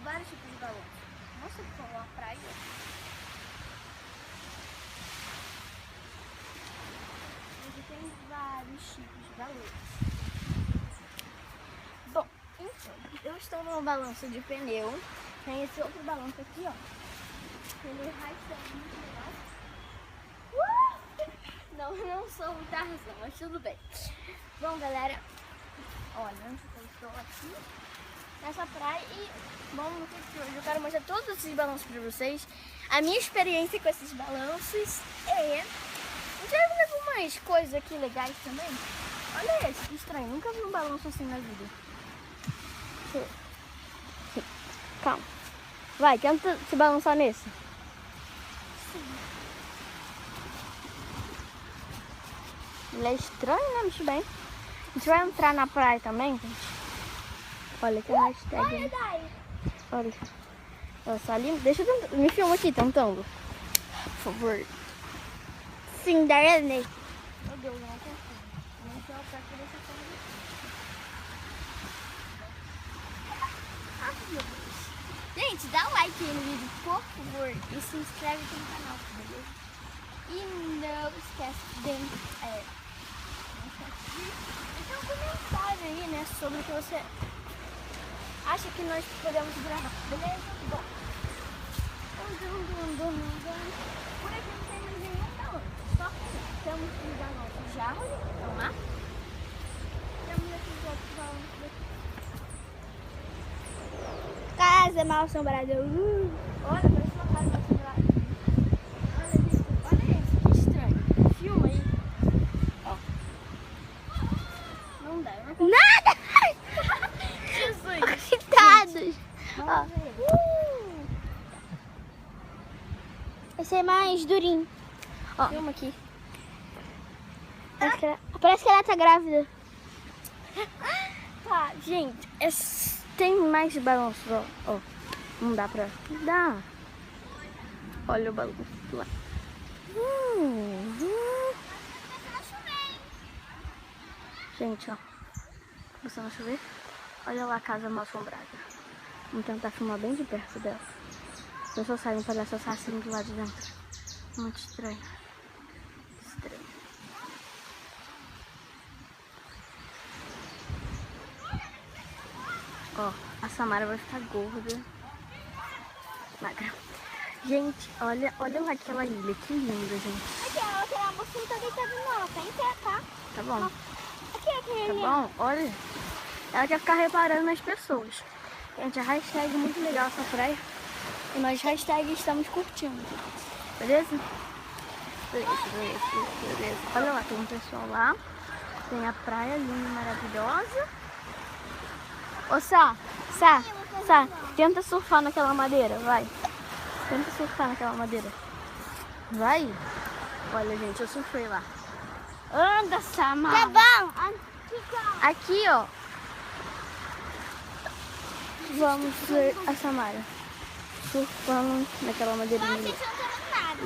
vários tipos de balões. Nossa, por favor, a praia. Aqui tem vários tipos de balões. Bom, então, eu estou numa balança de pneu. Tem esse outro balanço aqui, ó. Ele racha muito legal. Não sou um Tarzan, mas tudo bem. Bom, galera, olha, eu estou aqui nessa praia e, bom, no vídeo de hoje eu quero mostrar todos esses balanços para vocês. A minha experiência com esses balanços é... Eu já vi algumas coisas aqui legais também. Olha esse, que estranho, nunca vi um balanço assim na vida. Calma. Vai, tenta se balançar nesse. Ele é estranho, né? Muito bem. A gente vai entrar na praia também, gente. Olha que hashtag. Né? Olha. Nossa, ali. Deixa eu me filma aqui, tentando. Por favor. Cinderela. Meu Deus, não consigo. Não sei o que dessa câmera. Ai, meu Deus. Gente, dá um like aí no vídeo, por favor. E se inscreve aqui no canal, beleza? E não esquece de deixar um comentário aí, né, sobre o que você acha que nós podemos gravar, beleza? Bom, por aqui não tem mais nenhum balão, só que temos os balões de árvore, estão lá. Temos esses outros balões daqui. Casa mal assombrada. Olha, parece uma casa mal assombrada. Olha, gente, olha esse, que estranho. Filma aí. Ó. Não dá, eu não consigo. Nada! Jesus! Coitados! Ó. Esse é mais durinho. Ó. Filma aqui. Parece que ela tá grávida. Tá, gente, tem mais balanços, ó. Não dá pra... Dá. Olha o balanço lá. Gente, ó. Começando a chover. Olha lá a casa mal assombrada. Vamos tentar filmar bem de perto dela. Eu só saio um palhaço assassino do lado de dentro. Muito estranho. Estranho. Ó, a Samara vai ficar gorda. Magra. Gente, olha lá aquela ilha. Que linda, gente. Aquela mocinha tá deitada não. Tá em pé, tá? Tá bom. Tá bom? Olha. Ela quer ficar reparando nas pessoas. Gente, a hashtag é muito legal essa praia. E nós hashtag estamos curtindo. Beleza? Beleza. Olha lá, tem um pessoal lá. Tem a praia linda e maravilhosa. Ô, Sá, tenta surfar naquela madeira, vai. Tenta surfar naquela madeira. Vai. Olha, gente, eu surfei lá. Anda, Samara. Tá bom. Aqui, ó. Vamos ver a Samara surfando naquela madeirinha ali.